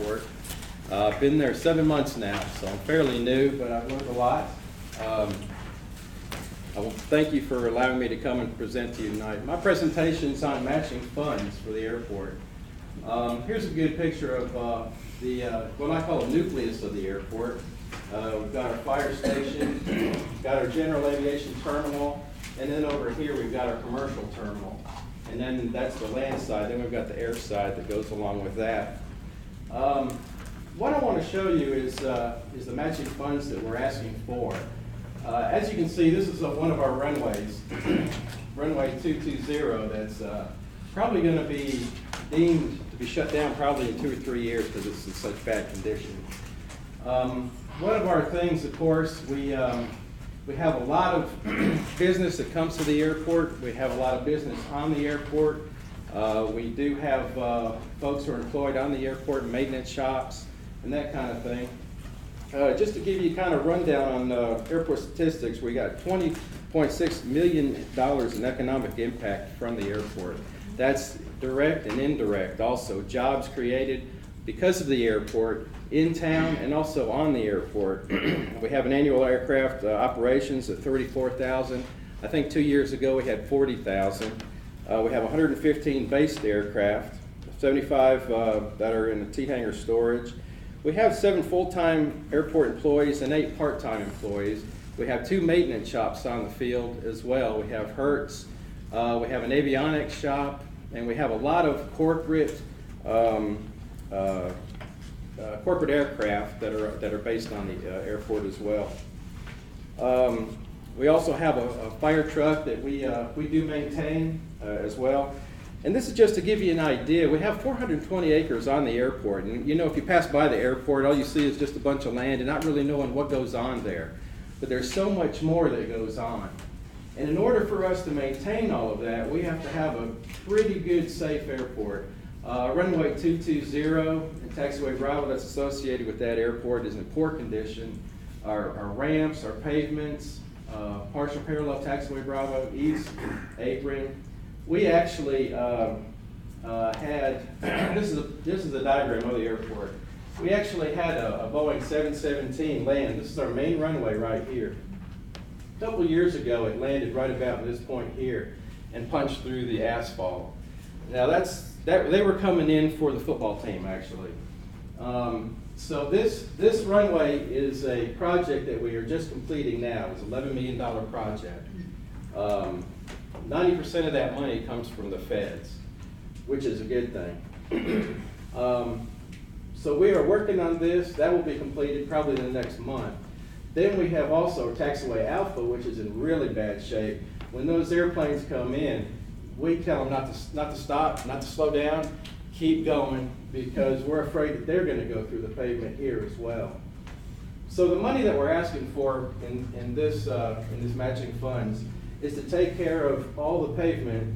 airport. I've been there 7 months now, so I'm fairly new, but I've learned a lot. I want to thank you for allowing me to come and present to you tonight. My presentation is on matching funds for the airport. Here's a good picture of what I call the nucleus of the airport. We've got our fire station, we've got our general aviation terminal, and then over here we've got our commercial terminal. And then that's the land side, then we've got the air side that goes along with that. What I want to show you is the matching funds that we're asking for. As you can see, this is one of our runways, runway 220, that's probably going to be deemed to be shut down probably in 2 or 3 years because it's in such bad condition. One of our things, of course, we have a lot of business that comes to the airport. We have a lot of business on the airport. We do have folks who are employed on the airport, maintenance shops, and that kind of thing. Just to give you kind of rundown on airport statistics, we got $20.6 million in economic impact from the airport. That's direct and indirect also. Jobs created because of the airport in town and also on the airport. We have an annual aircraft operations at 34,000. I think 2 years ago we had 40,000. We have 115 based aircraft, 75 that are in the T-hangar storage. We have 7 full-time airport employees and 8 part-time employees. We have 2 maintenance shops on the field as well. We have Hertz, we have an avionics shop, and we have a lot of corporate aircraft that are based on the airport as well. We also have a fire truck that we do maintain as well. And this is just to give you an idea. We have 420 acres on the airport. And you know, if you pass by the airport, all you see is just a bunch of land and not really knowing what goes on there. But there's so much more that goes on. And in order for us to maintain all of that, we have to have a pretty good, safe airport. Runway 220 and taxiway Bravo that's associated with that airport is in poor condition. Our ramps, our pavements, partial parallel taxiway Bravo, east apron. We actually had, this is a diagram of the airport. We actually had a Boeing 717 land. This is our main runway right here. A couple years ago, it landed right about this point here and punched through the asphalt. Now they were coming in for the football team actually. So this runway is a project that we are just completing now. It's an $11 million project. 90% of that money comes from the feds, which is a good thing. So we are working on this. That will be completed probably in the next month. Then we have also taxiway Alpha, which is in really bad shape. When those airplanes come in, we tell them not to stop, not to slow down, keep going, because we're afraid that they're going to go through the pavement here as well. So the money that we're asking for in this matching funds is to take care of all the pavement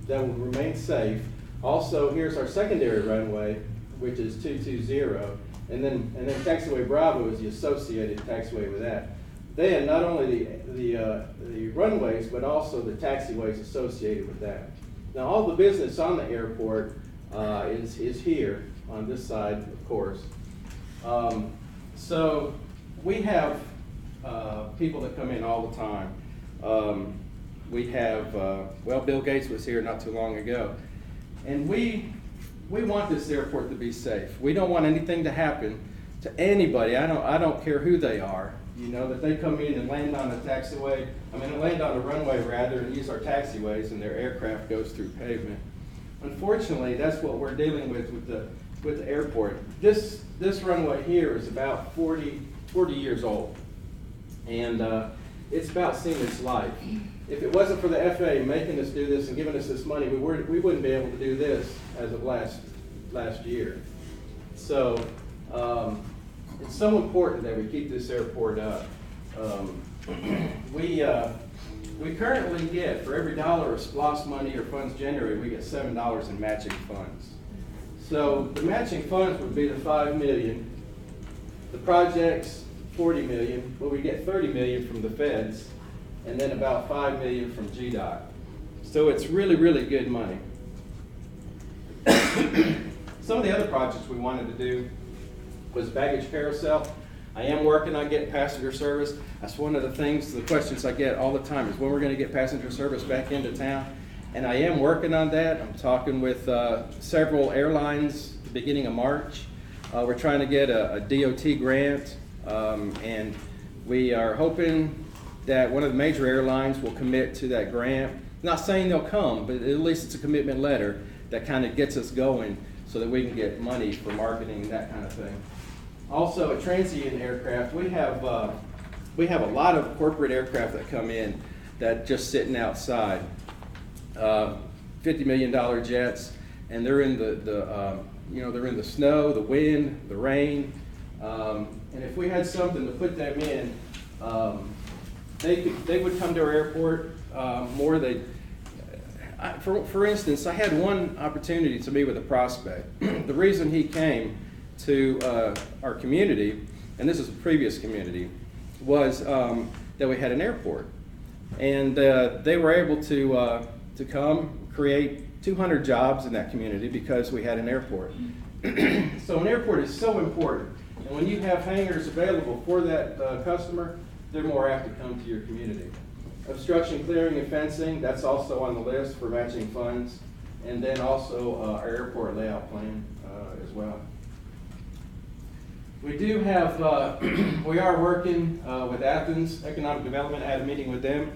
that will remain safe. Also, here's our secondary runway, which is 220, and then taxiway Bravo is the associated taxiway with that. Then not only the runways, but also the taxiways associated with that. Now all the business on the airport is here on this side, of course. So we have people that come in all the time. We have, well, Bill Gates was here not too long ago, and we want this airport to be safe. We don't want anything to happen to anybody. I don't care who they are. You know, that they come in and land on a taxiway, land on a runway rather, and use our taxiways, and their aircraft goes through pavement. Unfortunately, that's what we're dealing with the airport. This runway here is about 40 years old, and it's about seen its life. If it wasn't for the FAA making us do this and giving us this money, we wouldn't be able to do this as of last year. So it's so important that we keep this airport up. We currently get, for every dollar of SPLOST money or funds generated, we get $7 in matching funds. So the matching funds would be the $5 million. The project's $40 million, but we get $30 million from the feds, and then about $5 million from GDOT. So it's really, really good money. Some of the other projects we wanted to do was baggage carousel. I am working on getting passenger service. That's one of the things, the questions I get all the time is when we're going to get passenger service back into town. And I am working on that. I'm talking with several airlines at the beginning of March. We're trying to get a DOT grant, and we are hoping that one of the major airlines will commit to that grant. Not saying they'll come, but at least it's a commitment letter that kind of gets us going so that we can get money for marketing, that kind of thing. Also, a transient aircraft, we have a lot of corporate aircraft that come in that just sitting outside. $50 million jets, and they're in they're in the snow, the wind, the rain, and if we had something to put them in, they would come to our airport more. For instance, I had one opportunity to meet with a prospect. The reason he came to our community, and this is a previous community, was that we had an airport, and they were able to come create 200 jobs in that community because we had an airport. So an airport is so important, and when you have hangars available for that customer, they're more apt to come to your community. Obstruction clearing and fencing, that's also on the list for matching funds, and then also our airport layout plan as well. We do have, we are working with Athens Economic Development. I had a meeting with them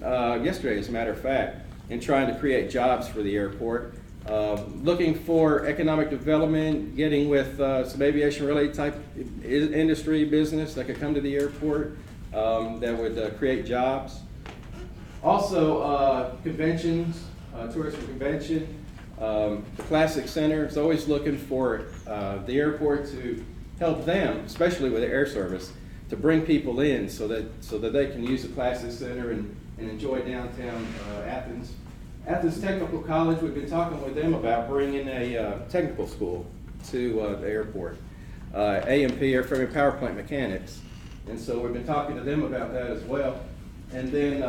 yesterday, as a matter of fact, in trying to create jobs for the airport. Looking for economic development, getting with some aviation-related type industry business that could come to the airport that would create jobs. Also, conventions, tourism convention. The Classic Center is always looking for the airport to help them, especially with the air service, to bring people in so that they can use the Classic Center and enjoy downtown Athens. Athens Technical College, we've been talking with them about bringing a technical school to the airport. AMP, Airframe and Power Plant Mechanics. And so we've been talking to them about that as well. And then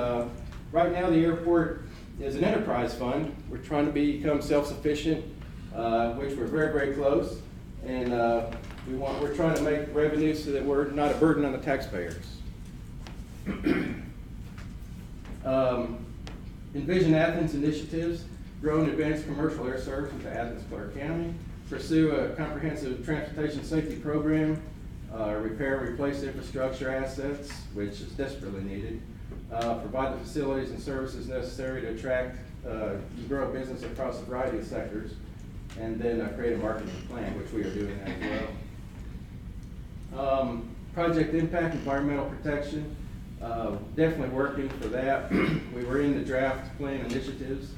right now the airport is an enterprise fund. We're trying to become self-sufficient, which we're very, very close. And we're trying to make revenue so that we're not a burden on the taxpayers. Envision Athens initiatives, grow and advance commercial air service into Athens-Clarke County, pursue a comprehensive transportation safety program, repair and replace infrastructure assets, which is desperately needed, provide the facilities and services necessary to attract and grow business across a variety of sectors, and then create a marketing plan, which we are doing as well. Project impact, environmental protection, definitely working for that. We were in the draft plan initiatives,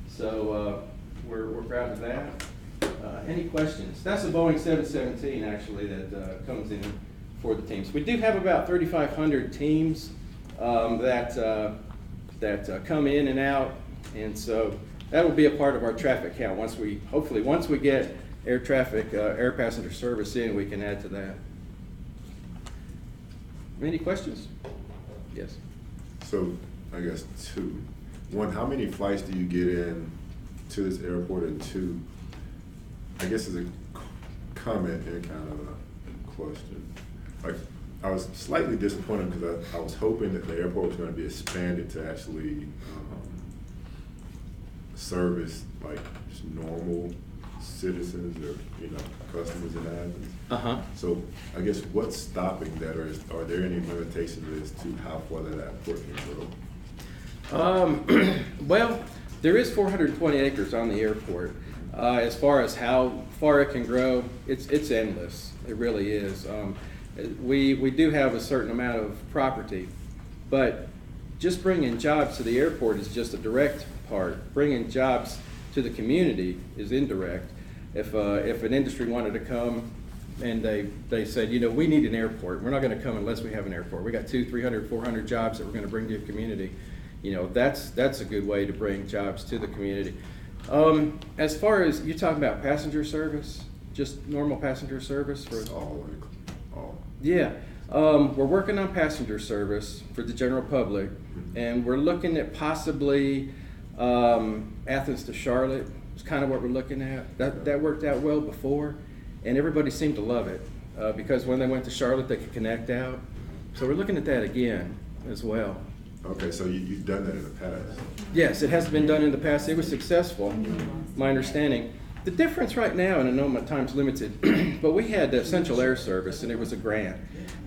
so we're proud of that. Any questions? That's a Boeing 717 actually that comes in for the teams. We do have about 3,500 teams that come in and out, and so that will be a part of our traffic count. Once we get air traffic, air passenger service in, we can add to that. Any questions? Yes. So I guess two. One, how many flights do you get in to this airport? And two, I guess as a comment and kind of a question. Like, I was slightly disappointed because I was hoping that the airport was going to be expanded to actually service like just normal citizens or customers in Athens. So I guess what's stopping that, or are there any limitations as to how far that airport can grow? Well, there is 420 acres on the airport. As far as how far it can grow, it's endless. It really is. We do have a certain amount of property, but just bringing jobs to the airport is just a direct part. Bringing jobs to the community is indirect. If an industry wanted to come and they said, we need an airport, we're not going to come unless we have an airport. We got 200, 300, 400 jobs that we're going to bring to the community. That's a good way to bring jobs to the community. As far as you're talking about passenger service, just normal passenger service for all. Yeah, we're working on passenger service for the general public, and we're looking at possibly Athens to Charlotte is kind of what we're looking at. That worked out well before, and everybody seemed to love it because when they went to Charlotte, they could connect out. So we're looking at that again as well. Okay, so you've done that in the past. Yes, it has been done in the past. It was successful, my understanding. The difference right now, and I know my time's limited, but we had the Central Air Service, and it was a grant.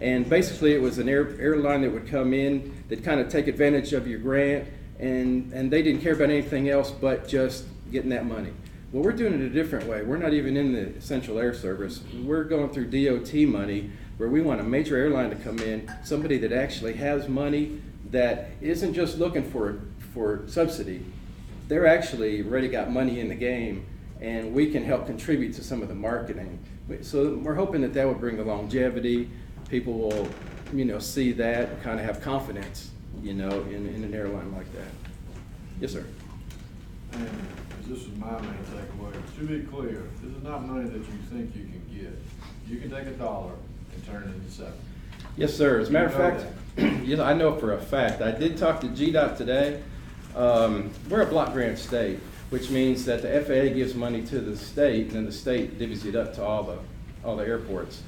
And basically, it was an airline that would come in, that kind of take advantage of your grant, and they didn't care about anything else but just getting that money. Well, we're doing it a different way. We're not even in the Central Air Service. We're going through DOT money, where we want a major airline to come in, somebody that actually has money, that isn't just looking for subsidy. They're actually already got money in the game, and we can help contribute to some of the marketing. So we're hoping that will bring the longevity. People will, see that and kind of have confidence, in an airline like that. Yes, sir. And this is my main takeaway. To be clear, this is not money that you think you can get. You can take $1 and turn it into 7. Yes, sir. As a matter of You know fact, yes, I know for a fact. I did talk to GDOT today. We're a block grant state, which means that the FAA gives money to the state, and then the state divvies it up to all the airports.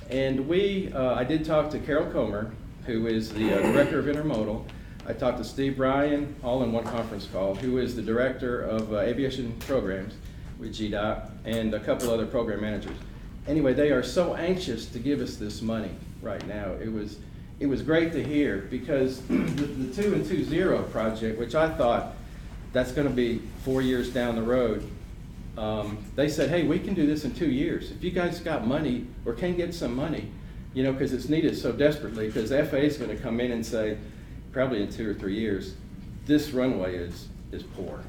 And I did talk to Carol Comer, who is the director of intermodal. I talked to Steve Bryan, all in one conference call, who is the director of aviation programs with GDOT, and a couple other program managers. Anyway, they are so anxious to give us this money right now. It was great to hear, because the 2 and 2 project, which I thought that's going to be 4 years down the road, they said, hey, we can do this in 2 years. If you guys got money or can get some money, because it's needed so desperately, because the FAA is going to come in and say, probably in 2 or 3 years, this runway is poor,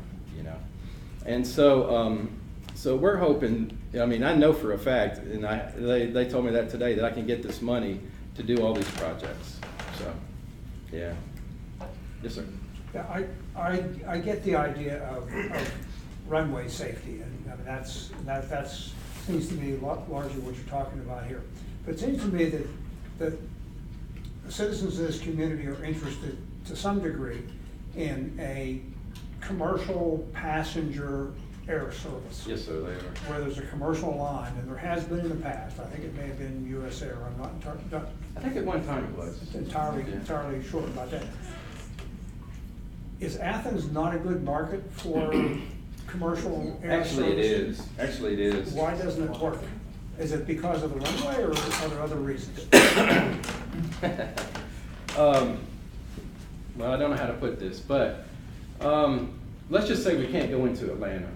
And so we're hoping, I know for a fact, and they told me that today, that I can get this money to do all these projects. So, yeah. Yes, sir. Yeah, I get the idea of runway safety, and that's seems to me largely what you're talking about here. But it seems to me that the citizens of this community are interested to some degree in a commercial passenger air service. Yes, sir, they are. Where there's a commercial line, and there has been in the past. I think it may have been US Air. I'm not I think at one time it was. entirely sure about that. Is Athens not a good market for commercial air service? Actually, it is. Why doesn't it work? Is it because of the runway, or are there other reasons? Well, I don't know how to put this, but let's just say we can't go into Atlanta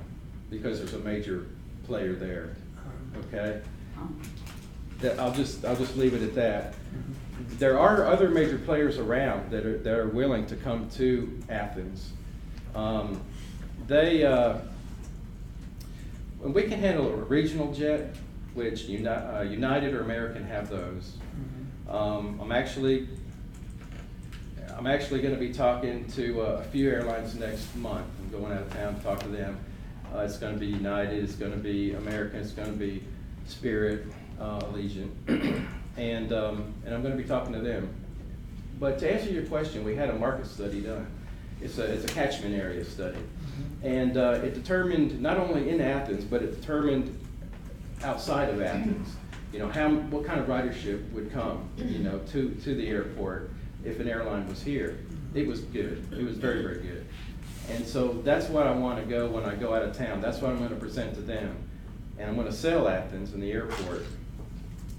because there's a major player there. Okay, I'll just leave it at that. There are other major players around that are willing to come to Athens. We can handle a regional jet, which United or American have those. I'm actually going to be talking to a few airlines next month. I'm going out of town to talk to them. It's going to be United, it's going to be American, it's going to be Spirit, Allegiant, and I'm going to be talking to them. But to answer your question, we had a market study done. It's a catchment area study, and it determined not only in Athens, but it determined outside of Athens. What kind of ridership would come, to the airport if an airline was here. It was good. It was very, very good. And so that's what I want to go when I go out of town. That's what I'm going to present to them. And I'm going to sell Athens in the airport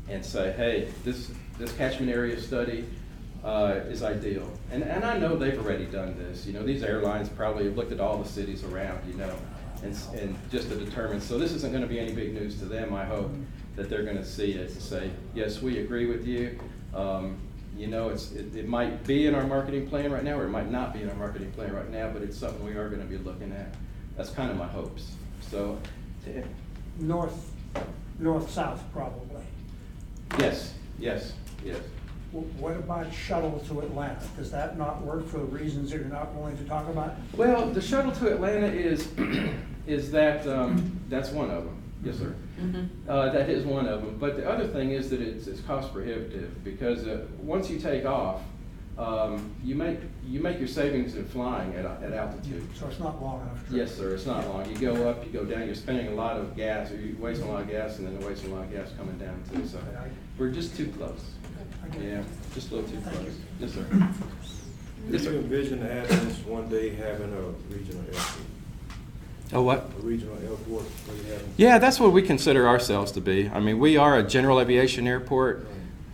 and say, hey, this catchment area study is ideal. And I know they've already done this. These airlines probably have looked at all the cities around, and just to determine. So this isn't going to be any big news to them. I hope that they're going to see it and say, yes, we agree with you. It might be in our marketing plan right now, or it might not be in our marketing plan right now, but it's something we are going to be looking at. That's kind of my hopes. So, North-south probably. Yes. What about shuttle to Atlanta? Does that not work for the reasons that you're not willing to talk about? Well, the shuttle to Atlanta is that's one of them. Yes, sir. That is one of them. But the other thing is that it's cost prohibitive, because once you take off, you make your savings in flying at altitude. So it's not long enough. Trip. Yes, sir, it's not long. You go up, you go down, you're spending a lot of gas, or you're wasting a lot of gas, and then you're wasting a lot of gas coming down too, so we're just too close. Yeah, just a little too close. Yes, sir. Yes, Do sir. you envision Athens one day having a regional airport? Oh, what? A regional airport where you have? Yeah, that's what we consider ourselves to be. I mean, we are a general aviation airport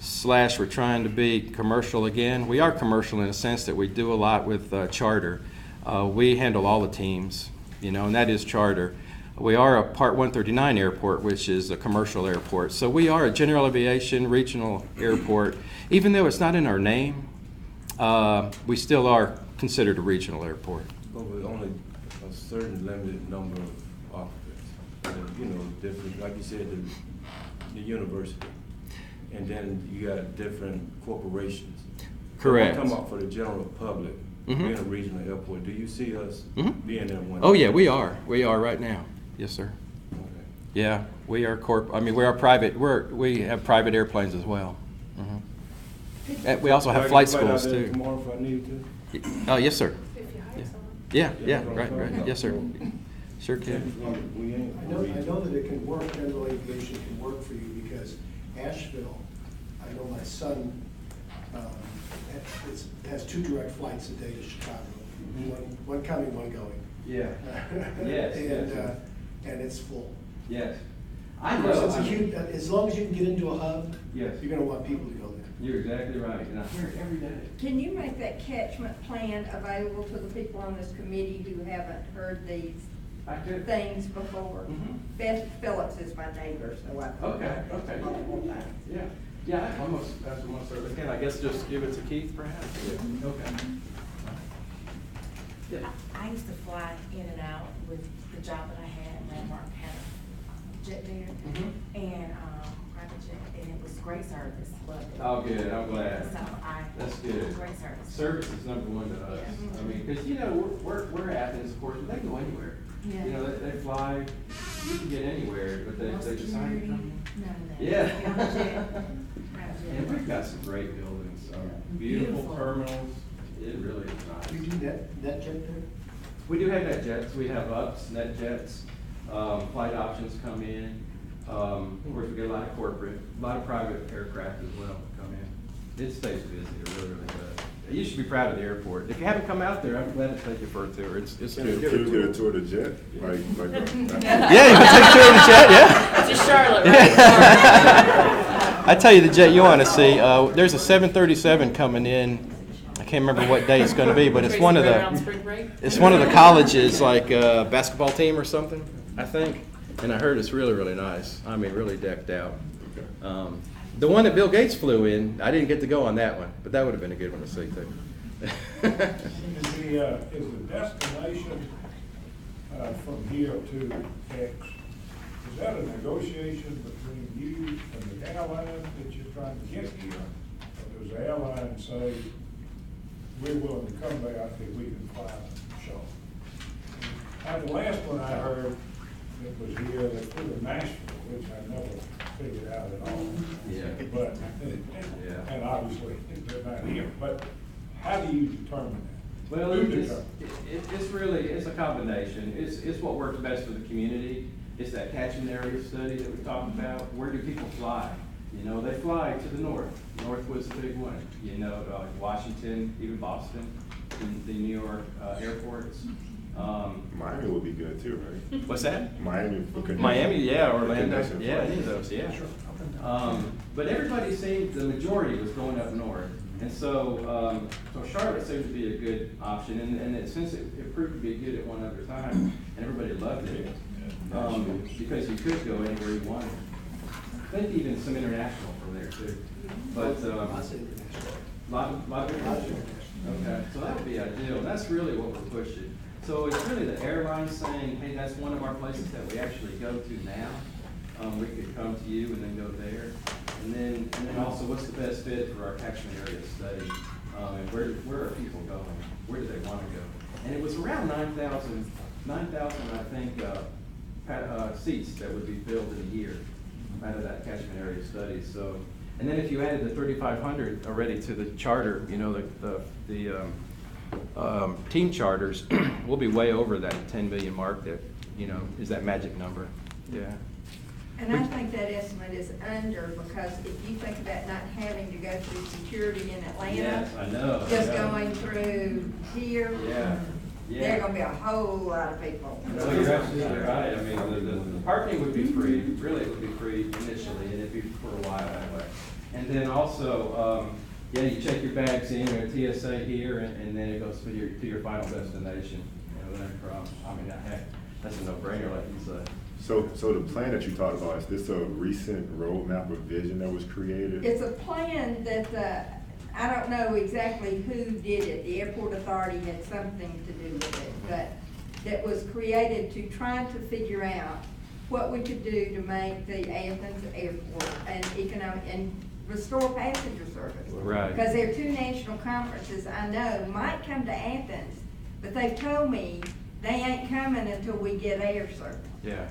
/ we're trying to be commercial again. We are commercial in a sense that we do a lot with charter. We handle all the teams, and that is charter. We are a Part 139 airport, which is a commercial airport. So we are a general aviation regional airport. Even though it's not in our name, we still are considered a regional airport. But with only a certain limited number of occupants. Different, like you said, the university. And then you got different corporations. Correct. I'm talking about for the general public, being a regional airport. Do you see us being there one day? Oh yeah, we are. We are right now. Yes, sir. Okay. Yeah, we are we are private. We have private airplanes as well. And we also have flight Can I get schools out there too. tomorrow if I need to? Oh, yes, sir. If you hire someone. Yeah, right. Yes, sir. Sure can. We ain't. I know that it can work, general aviation can work for you, because Asheville, I know my son has 2 direct flights a day to Chicago. One coming, one going. Yeah. Yes. And it's full. Yes. Of course, it's a huge, as long as you can get into a hub, Yes. you're gonna want people to go there. You're exactly right, and I hear it every day. Can you make that catchment plan available to the people on this committee who haven't heard these I could. things before? Beth Phillips is my neighbor, so I've Okay, heard okay. multiple times. Yeah, I almost certainly can. I guess just give it to Keith, perhaps? Yeah. Okay. Yeah. I used to fly in and out with the job that I had. Landmark had a jet there, and private jet, and it was great service. Loved it. Oh, good, I'm glad. So That's good. Great service. Service is number one to us. Yeah. I mean, because, we're Athens, of course, but they can go anywhere. Yeah. They fly, you can get anywhere, but No they decide to security, come. none of that. Yeah. Private jet. Private jet. And we've got some great buildings, beautiful Beautiful. terminals. It really is nice. You do that jet there? We do have net jets. We have ups, net jets. Flight options come in. Of course, we get a lot of corporate, a lot of private aircraft as well come in. It stays busy. It really, really does. You should be proud of the airport. If you haven't come out there, I'm glad to take you for a tour. It's Can you good. get a tour of the jet? Like Yeah, you want to take a tour of the jet? Yeah. To Charlotte, right? I tell you the jet you want to see. There's a 737 coming in. I can't remember what day it's going to be, but it's one of the colleges, like basketball team or something, I think. And I heard it's really, really nice. I mean, really decked out. The one that Bill Gates flew in, I didn't get to go on that one, but that would have been a good one to see too. Is the destination from here to X, is that a negotiation between you and the airline that you're trying to get here? Or does the airline say, we're willing to come there if we can fly a show? And the last one I heard that was here, that flew to Nashville, which I never figured out at all. Yeah. But, Yeah. and obviously, they're not here, but how do you determine that? Well, Who it's determines? really, it's a combination. It's what works best for the community. It's that catchment area study that we talked about. Where do people fly? They fly to the north. North was the big one. Like Washington, even Boston, the New York airports. Miami would be good too, right? What's that? Miami. for connection. Miami, yeah, Orlando, Connection yeah, flight. any of those, yeah. But everybody seemed, the majority was going up north. And so Charlotte seemed to be a good option, and since it proved to be good at one other time, and everybody loved it, because you could go anywhere you wanted. I think even some international from there too. But I say international. lot of international. Okay, so that would be ideal, and that's really what we're pushing. So it's really the airline saying, hey, that's one of our places that we actually go to now. We could come to you and then go there. And then also, what's the best fit for our catchment area study? And where are people going? Where do they want to go? And it was around 9,000, I think, seats that would be filled in a year out of that catchment area study. So And then if you added the 3,500 already to the charter, you know, team charters, we'll be way over that 10 million mark that, you know, is that magic number. Yeah. And I think that estimate is under, because if you think about not having to go through security in Atlanta. Yes, I know. Just I know. going through here. Yeah. There are gonna be a whole lot of people. No, you're absolutely right. I mean, the parking would be free, really it would be free initially, and it'd be for a while that way. And then also, yeah, you check your bags in, or TSA here, and then it goes to your final destination. You know, then from, I mean, heck, that's a no-brainer, like you said. So the plan that you talked about, is this a recent roadmap or vision that was created? It's a plan that, I don't know exactly who did it. The airport authority had something to do with it, but that was created to try to figure out what we could do to make the Athens airport an economic and restore passenger service. Right. Because there are two national conferences I know might come to Athens, but they've told me they ain't coming until we get air service. Yeah.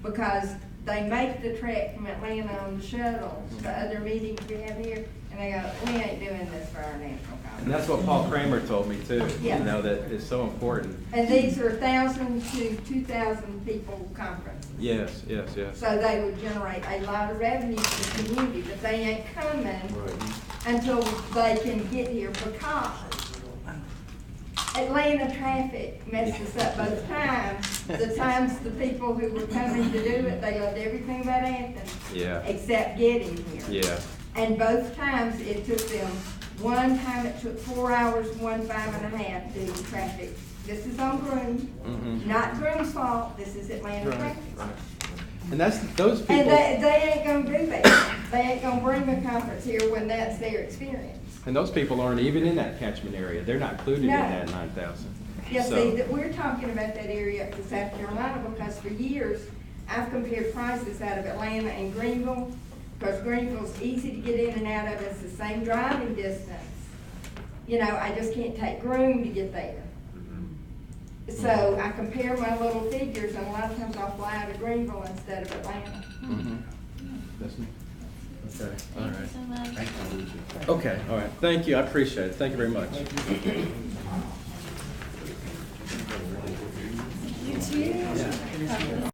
Because they make the trek from Atlanta on the shuttle to other meetings we have here, and they go, we ain't doing this for our national conference. And that's what Paul Kramer told me too. Yeah. You know, that it's so important. And these are 1,000 to 2,000 people conferences. Yes, yes, yes. So they would generate a lot of revenue for the community, but they ain't coming until they can get here, because Atlanta traffic messed us up both times. The times the people who were coming to do it, they loved everything about Athens. Yeah. Except getting here. Yeah. And both times it took them, one time it took 4 hours, 5.5 due to traffic. This is on Groom, Mhm. not Groom's fault, this is Atlanta Right, traffic. right. And that's, those people. And they ain't gonna do that. They ain't gonna bring a conference here when that's their experience. And those people aren't even in that catchment area. They're not included in No. that 9,000. Yeah, So- see, that we're talking about that area up to South Carolina, because for years, I've compared prices out of Atlanta and Greenville, because Greenville's easy to get in and out of, it's the same driving distance. You know, I just can't take Groom to get there. So I compare my little figures, and a lot of times I'll fly out of Greenville instead of Atlanta. Mhm. That's me. Okay, all right. so much. Okay, all right. Thank you. I appreciate it. Thank you very much. You too.